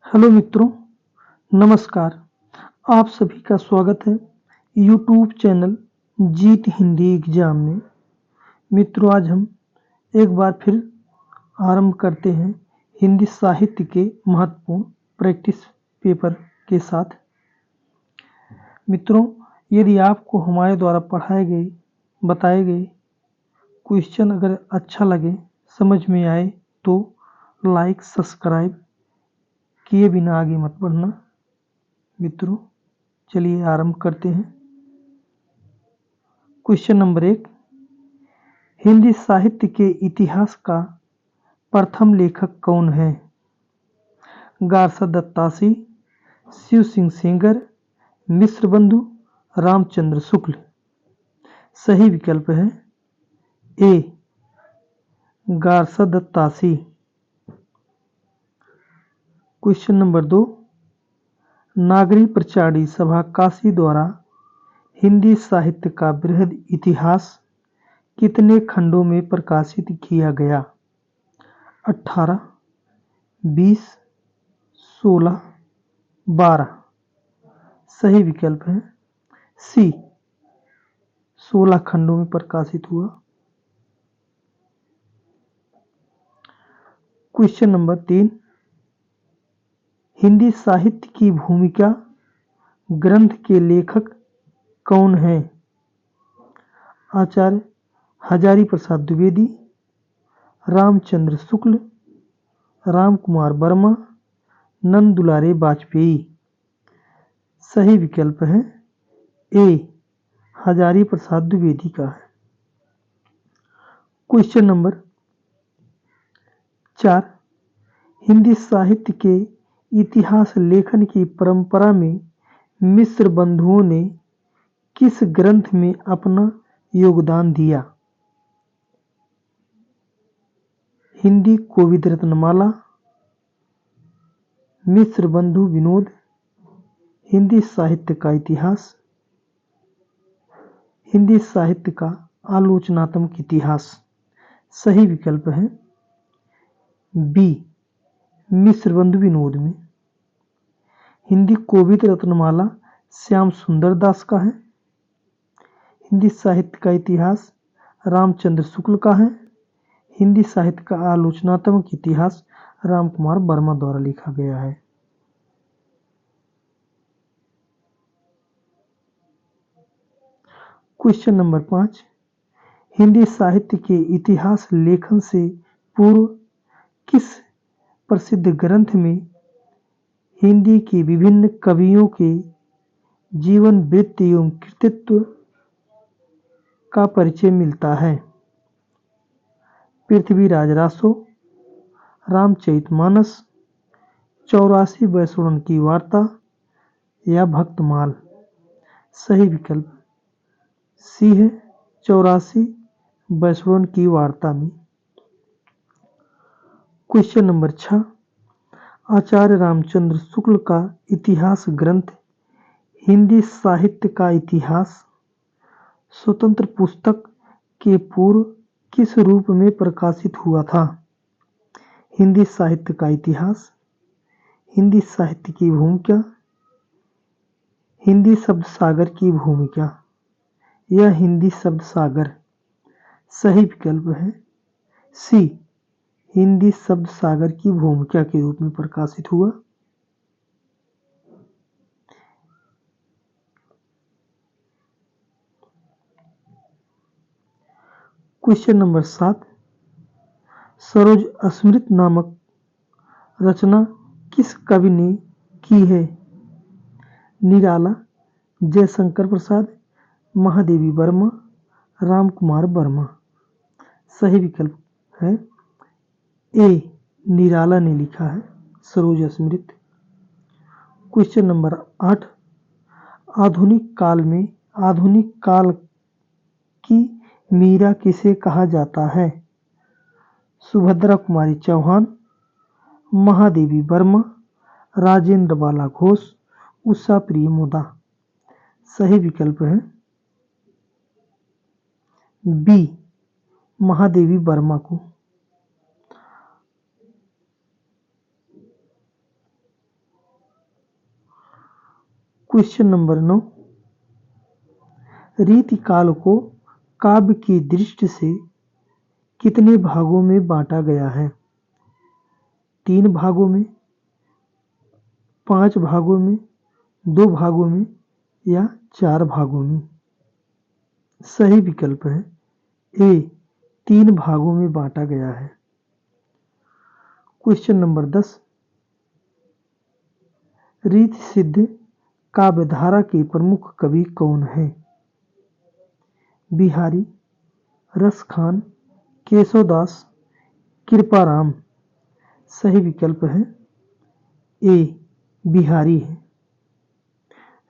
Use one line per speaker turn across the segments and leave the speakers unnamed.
Hello मित्रों, नमस्कार। आप सभी का स्वागत है यूट्यूब चैनल जीत हिंदी एग्जाम में। मित्रों, आज हम एक बार फिर आरंभ करते हैं हिंदी साहित्य के महत्वपूर्ण प्रैक्टिस पेपर के साथ। मित्रों, यदि आपको हमारे द्वारा बताए गए क्वेश्चन अगर अच्छा लगे, समझ में आए तो लाइक सब्सक्राइब किए बिना आगे मत बढ़ना। मित्रों, चलिए आरंभ करते हैं। क्वेश्चन नंबर 1, हिंदी साहित्य के इतिहास का प्रथम लेखक कौन है? गारसा दत्तासी, शिव सिंह सेंगर, मिश्र बंधु, रामचंद्र शुक्ल। सही विकल्प है ए, गारसा दत्तासी। क्वेश्चन नंबर 2, नागरी प्रचारी सभा काशी द्वारा हिंदी साहित्य का बृहद इतिहास कितने खंडों में प्रकाशित किया गया? 18, 20, 16, 12। सही विकल्प है सी, 16 खंडों में प्रकाशित हुआ। क्वेश्चन नंबर 3, हिंदी साहित्य की भूमिका ग्रंथ के लेखक कौन है? आचार्य हजारी प्रसाद द्विवेदी, रामचंद्र शुक्ल, राम कुमार वर्मा, नंद दुलारे वाजपेयी। सही विकल्प है ए, हजारी प्रसाद द्विवेदी का है। क्वेश्चन नंबर 4, हिंदी साहित्य के इतिहास लेखन की परंपरा में मिश्र बंधुओं ने किस ग्रंथ में अपना योगदान दिया? हिंदी कोविद रत्नमाला, मिश्र बंधु विनोद, हिंदी साहित्य का इतिहास, हिंदी साहित्य का आलोचनात्मक इतिहास। सही विकल्प है बी, मिश्र बंधु विनोद में। हिंदी कोविद रत्नमाला श्याम सुंदर दास का है। हिंदी साहित्य का इतिहास रामचंद्र शुक्ल का है। हिंदी साहित्य का आलोचनात्मक इतिहास राम कुमार वर्मा द्वारा लिखा गया है। क्वेश्चन नंबर 5, हिंदी साहित्य के इतिहास लेखन से पूर्व किस प्रसिद्ध ग्रंथ में हिंदी के विभिन्न कवियों के जीवन वृत्ति एवं कृतित्व का परिचय मिलता है? पृथ्वीराज रासो, रामचरितमानस, 84 वैष्णव की वार्ता या भक्तमाल। सही विकल्प सी है, 84 वैष्णव की वार्ता में। क्वेश्चन नंबर 6, आचार्य रामचंद्र शुक्ल का इतिहास ग्रंथ हिंदी साहित्य का इतिहास स्वतंत्र पुस्तक के पूर्व किस रूप में प्रकाशित हुआ था? हिंदी साहित्य का इतिहास, हिंदी साहित्य की भूमिका, हिंदी शब्द सागर की भूमिका या हिंदी शब्द सागर। सही विकल्प है सी, हिंदी शब्द सागर की भूमिका के रूप में प्रकाशित हुआ। क्वेश्चन नंबर 7, सरोज स्मृत नामक रचना किस कवि ने की है? निराला, जयशंकर प्रसाद, महादेवी वर्मा, राम कुमार वर्मा। सही विकल्प है ए, निराला ने लिखा है सरोज स्मृत। क्वेश्चन नंबर 8, आधुनिक काल की मीरा किसे कहा जाता है? सुभद्रा कुमारी चौहान, महादेवी वर्मा, राजेंद्र बाला घोष, उषा प्रिय मोदा। सही विकल्प है बी, महादेवी वर्मा को। क्वेश्चन नंबर 9, रीतिकाल को काव्य की दृष्टि से कितने भागों में बांटा गया है? 3 भागों में, 5 भागों में, 2 भागों में या 4 भागों में? सही विकल्प है ए, 3 भागों में बांटा गया है। क्वेश्चन नंबर 10, रीति सिद्ध काव्यधारा के प्रमुख कवि कौन है? बिहारी, रसखान, केशवदास, कृपाराम? सही विकल्प है ए, बिहारी है।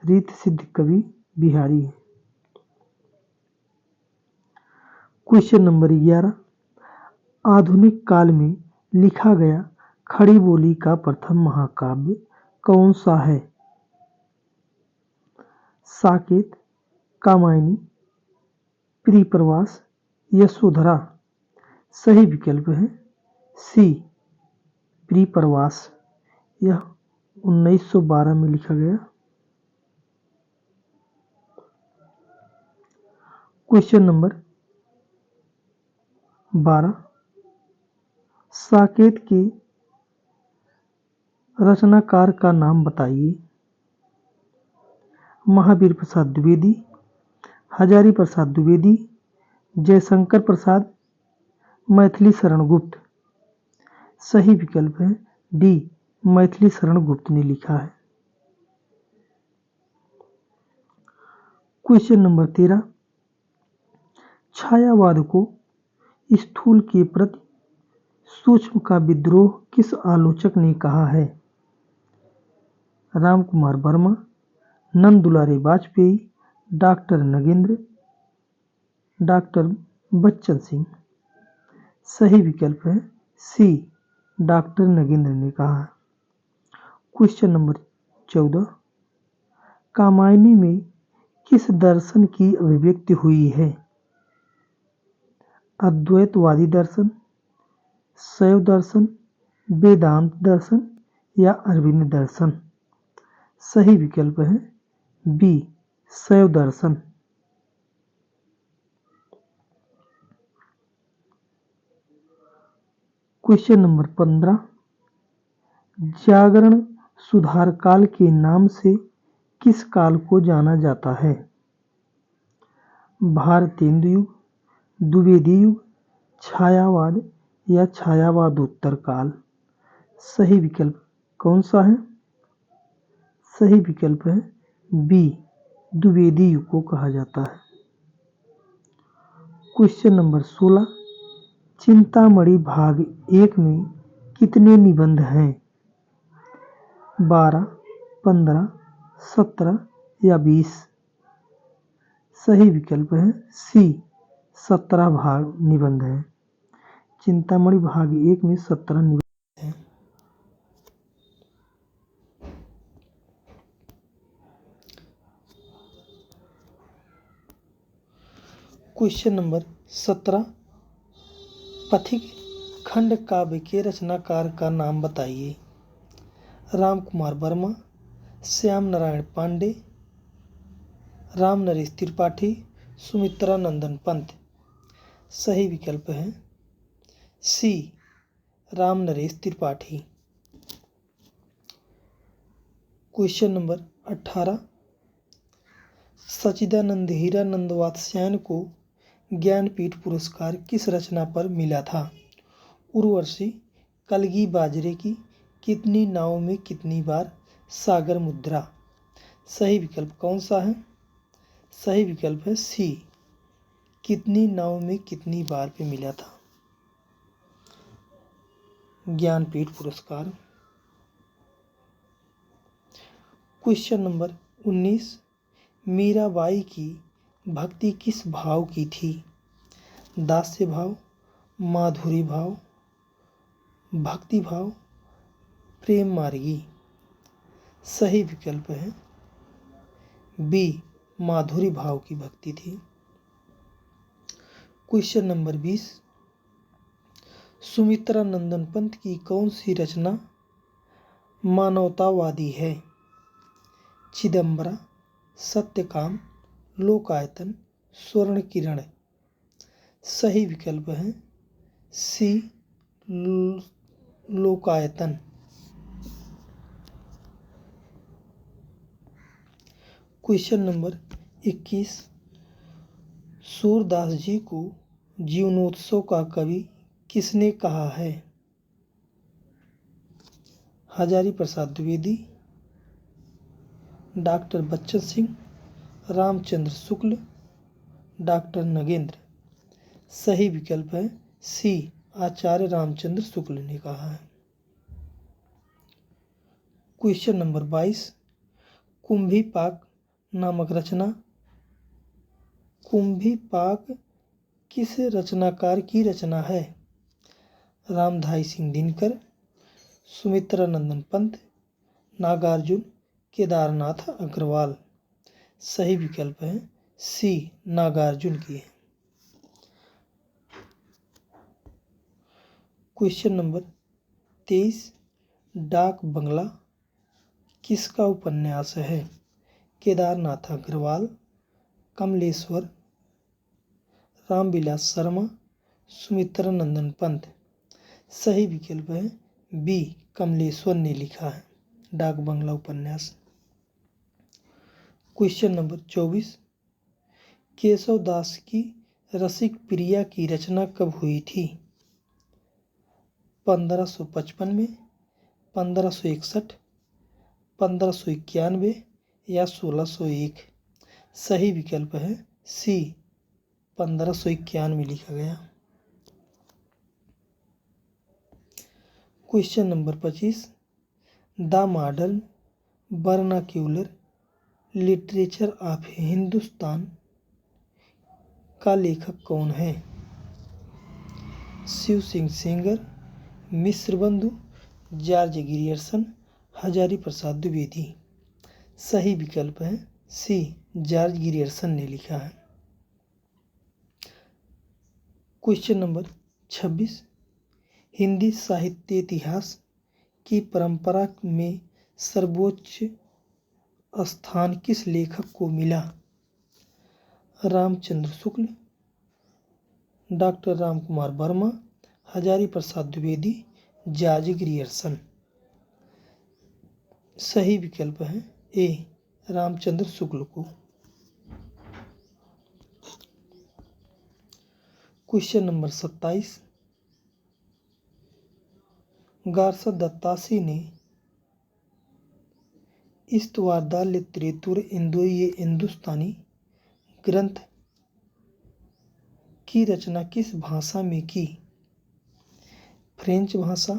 रीति सिद्ध कवि बिहारी है। क्वेश्चन नंबर 11, आधुनिक काल में लिखा गया खड़ी बोली का प्रथम महाकाव्य कौन सा है? साकेत, कामायनी, प्रियप्रवास, यशोधरा? सही विकल्प है सी, प्रियप्रवास। यह 1912 में लिखा गया। क्वेश्चन नंबर 12, साकेत के रचनाकार का नाम बताइए। महावीर प्रसाद द्विवेदी, हजारी प्रसाद द्विवेदी, जयशंकर प्रसाद, मैथिली शरण गुप्त? सही विकल्प है डी, मैथिली शरण गुप्त ने लिखा है। क्वेश्चन नंबर 13, छायावाद को स्थूल के प्रति सूक्ष्म का विद्रोह किस आलोचक ने कहा है? राम कुमार वर्मा, नंद दुलारे वाजपेयी, डॉक्टर नगेंद्र, डॉक्टर बच्चन सिंह? सही विकल्प है सी, डॉक्टर नगेंद्र ने कहा। क्वेश्चन नंबर 14, कामायनी में किस दर्शन की अभिव्यक्ति हुई है? अद्वैतवादी दर्शन, शैव दर्शन, वेदांत दर्शन या अरविंद दर्शन? सही विकल्प है बी, शैव दर्शन। क्वेश्चन नंबर 15, जागरण सुधार काल के नाम से किस काल को जाना जाता है? भारतेंदु युग, द्विवेदी युग, छायावाद या छायावादोत्तर काल? सही विकल्प कौन सा है? सही विकल्प है बी, द्विवेदी युग को कहा जाता है। क्वेश्चन नंबर 16, चिंतामणि भाग 1 में कितने निबंध हैं? 12, 15, 17 या 20? सही विकल्प है सी, 17 भाग निबंध है। चिंतामणि भाग 1 में 17 निबंध हैं। क्वेश्चन नंबर 17, पथिक खंड काव्य के रचनाकार का नाम बताइए। राम कुमार वर्मा, श्याम नारायण पांडे, राम नरेश त्रिपाठी, सुमित्रा नंदन पंत? सही विकल्प है सी, राम नरेश त्रिपाठी। क्वेश्चन नंबर 18, सच्चिदानंद हीरानंद वात्स्यायन को ज्ञानपीठ पुरस्कार किस रचना पर मिला था? उर्वशी, कलगी बाजरे की, कितनी नाव में कितनी बार, सागर मुद्रा? सही विकल्प कौन सा है? सही विकल्प है सी, कितनी नाव में कितनी बार पे मिला था ज्ञानपीठ पुरस्कार। क्वेश्चन नंबर 19, मीराबाई की भक्ति किस भाव की थी? दास्य भाव, माधुरी भाव, भक्ति भाव, प्रेम मार्गी? सही विकल्प है बी, माधुरी भाव की भक्ति थी। क्वेश्चन नंबर 20, सुमित्रा नंदन पंत की कौन सी रचना मानवतावादी है? चिदंबरा, सत्यकाम, लोकायतन, स्वर्ण किरण। सही विकल्प है सी लोकायतन। क्वेश्चन नंबर 21, सूरदास जी को जीवनोत्सव का कवि किसने कहा है? Hazari Prasad Dwivedi, doctor Bachchan Singh, Ramchandra Shukla, doctor Nagendra. सही विकल्प है सी आचार्य रामचंद्र शुक्ल ने कहा है। क्वेश्चन नंबर 22, कुंभीपाक नामक रचना कुंभीपाक किस रचनाकार की रचना है? रामधारी सिंह दिनकर, सुमित्रा नंदन पंत, नागार्जुन, केदारनाथ अग्रवाल। सही विकल्प है सी नागार्जुन की है। क्वेश्चन नंबर 23, डाक बंगला किसका उपन्यास है? केदारनाथ अग्रवाल, कमलेश्वर, रामविलास शर्मा, सुमित्रा नंदन पंत। सही विकल्प है बी कमलेश्वर ने लिखा है डाक बंगला उपन्यास। क्वेश्चन नंबर 24, केशव दास की रसिक प्रिया की रचना कब हुई थी? 1555 में, 1561, 1591 या 1601। सही विकल्प है सी 1591 में लिखा गया। Question number 25, the modern vernacular literature of Hindustan का लेखक कौन है? शिव सिंह सेंगर, मिश्र बंधु, जॉर्ज ग्रियर्सन, हजारी प्रसाद द्विवेदी। सही विकल्प है सी जॉर्ज ग्रियर्सन ने लिखा है। क्वेश्चन नंबर 26, हिंदी साहित्य इतिहास की परंपरा में सर्वोच्च स्थान किस लेखक को मिला? Ramchandra Shukla, doctor Ram Kumar Verma, Hazari Prasad Dwivedi, George Grierson. सही विकल्प है ए रामचंद्र शुक्ल को। क्वेश्चन नंबर 27, गारसा दत्तासी ने इस्तवारदाल लिटरेतुर ये हिंदुस्तानी ग्रंथ की रचना किस भाषा में की? फ्रेंच भाषा,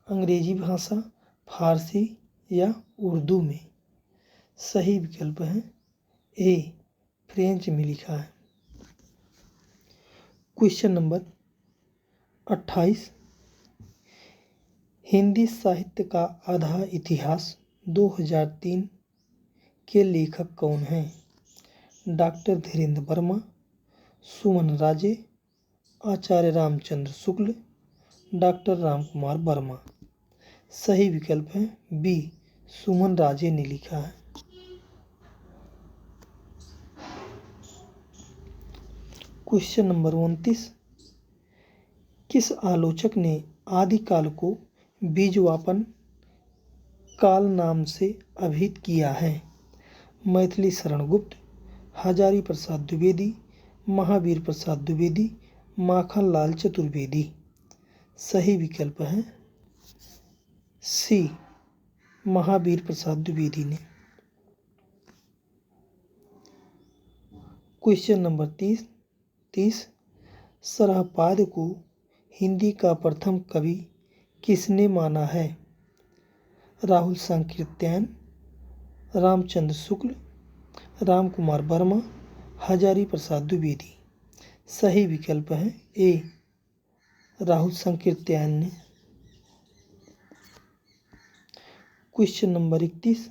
अंग्रेजी भाषा, फारसी या उर्दू में? सही विकल्प है ए फ्रेंच में लिखा है। क्वेश्चन नंबर 28, हिंदी साहित्य का आधा इतिहास 2003 के लेखक कौन हैं? डॉक्टर धीरेन्द्र वर्मा, सुमन राजे, आचार्य रामचंद्र शुक्ल, डॉक्टर राम कुमार वर्मा। सही विकल्प है बी सुमन राजे ने लिखा है। क्वेश्चन नंबर 29, किस आलोचक ने आदिकाल को बीजवापन काल नाम से अभिहित किया है? मैथिली शरण गुप्त, हजारी प्रसाद द्विवेदी, महावीर प्रसाद द्विवेदी, माखनलाल चतुर्वेदी। सही विकल्प है सी महावीर प्रसाद द्विवेदी ने। क्वेश्चन नंबर 30, सरहपाद को हिंदी का प्रथम कवि किसने माना है? राहुल सांकृत्यायन, रामचंद्र शुक्ल, राम कुमार वर्मा, हजारी प्रसाद द्विवेदी। सही विकल्प है ए राहुल सांकृत्यायन ने। क्वेश्चन नंबर 31,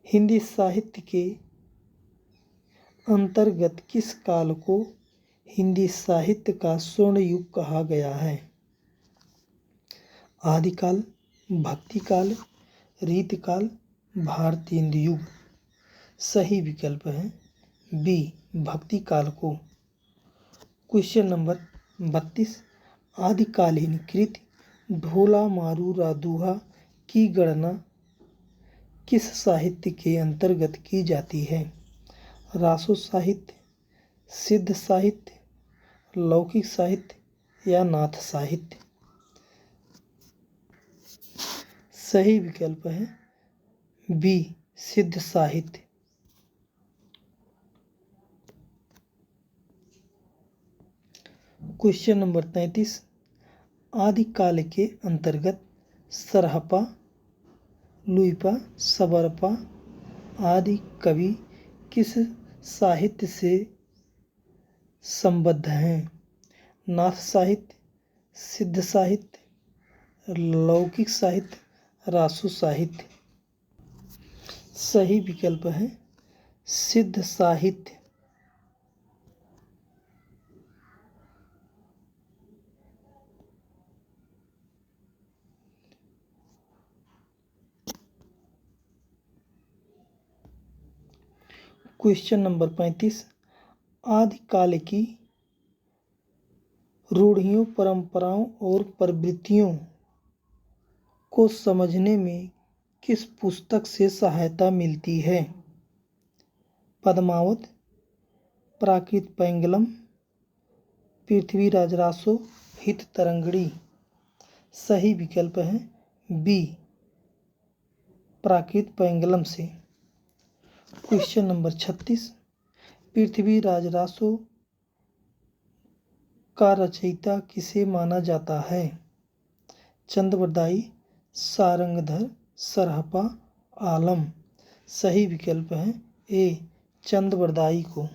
हिंदी साहित्य के अंतर्गत किस काल को हिंदी साहित्य का स्वर्ण युग कहा गया है? आदिकाल, भक्तिकाल, रीतकाल, भारतेंद्र युग सही विकल्प है बी भक्ति काल को। क्वेश्चन नंबर 32 आदिकालीन कृत ढोला मारू रादुहा की गणना किस साहित्य के अंतर्गत की जाती है? रासो साहित्य, सिद्ध साहित्य, लौकिक साहित्य या नाथ साहित्य? सही विकल्प है बी सिद्ध साहित्य। क्वेश्चन नंबर 33 आदिकाल के अंतर्गत सरहपा, लुइपा, सबरपा आदि कवि किस साहित्य से संबद्ध हैं? नाथ साहित्य, सिद्ध साहित्य, लौकिक साहित्य, रासो साहित्य? सही विकल्प है सिद्ध साहित्य। क्वेश्चन नंबर 35 आदिकाल की रूढ़ियों, परंपराओं और प्रवृत्तियों को समझने में किस पुस्तक से सहायता मिलती है? पद्मावत, प्राकृत पैंगलम, पृथ्वीराज रासो, हित तरंगिणी? सही विकल्प है बी प्राकृत पैंगलम से। क्वेश्चन नंबर 36 पृथ्वीराज रासो का रचयिता किसे माना जाता है? चंद्रबरदाई, सारंगधर, सरहपा, आलम? सही विकल्प है ए चंद्रबरदाई को।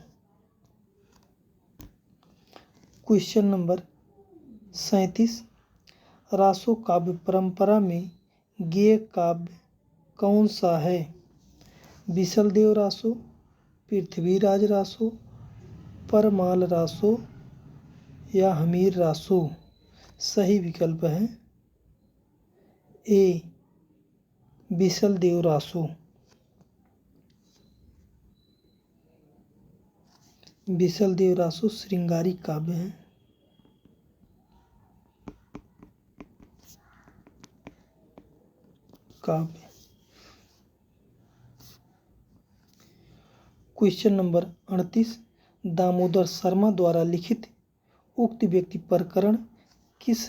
क्वेश्चन नंबर 37 रासो काव्य परंपरा में गेय काव्य कौन सा है? बिसलदेव रासो, पृथ्वीराज रासो, परमाल रासो या हमीर रासो? सही विकल्प है ए बिसलदेव रासो। बिसलदेव रासो श्रृंगारी काव्य है। क्वेश्चन नंबर 38 दामोदर शर्मा द्वारा लिखित उक्त व्यक्ति प्रकरण किस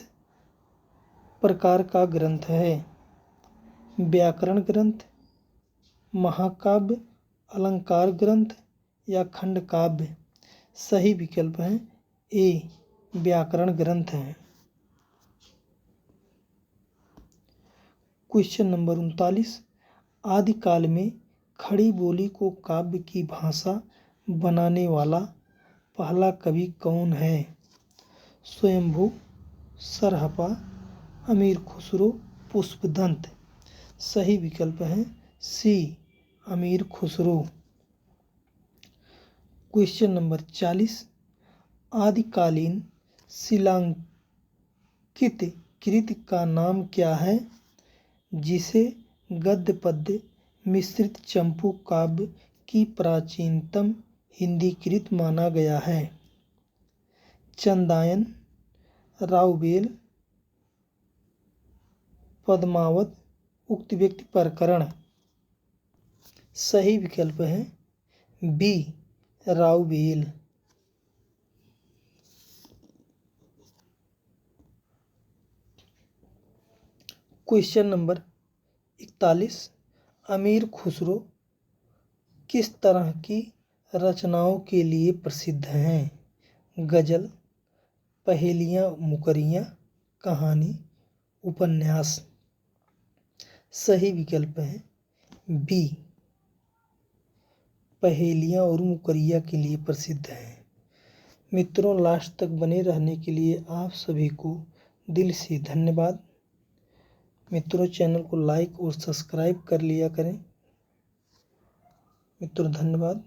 प्रकार का ग्रंथ है? व्याकरण ग्रंथ, महाकाव्य, अलंकार ग्रंथ या खंड काव्य? सही विकल्प है ए व्याकरण ग्रंथ है। क्वेश्चन नंबर 39 आदिकाल में खड़ी बोली को काव्य की भाषा बनाने वाला पहला कवि कौन है? स्वयंभू, सरहपा, अमीर खुसरो, पुष्पदंत? सही विकल्प है सी अमीर खुसरो। क्वेश्चन नंबर 40 आदिकालीन शिलांकित कृति का नाम क्या है जिसे गद्य पद्य मिश्रित चंपू काव्य की प्राचीनतम हिंदी कृत माना गया है? चंदायन, राउबेल, पद्मावत, उक्त व्यक्ति प्रकरण? सही विकल्प है बी राउबेल। क्वेश्चन नंबर 41 अमीर खुसरो किस तरह की रचनाओं के लिए प्रसिद्ध हैं? गजल, पहेलियाँ मुकरियाँ, कहानी, उपन्यास? सही विकल्प है बी पहेलियाँ और मुकरिया के लिए प्रसिद्ध है। मित्रों लास्ट तक बने रहने के लिए आप सभी को दिल से धन्यवाद। मित्रों चैनल को लाइक और सब्सक्राइब कर लिया करें। मित्रों धन्यवाद।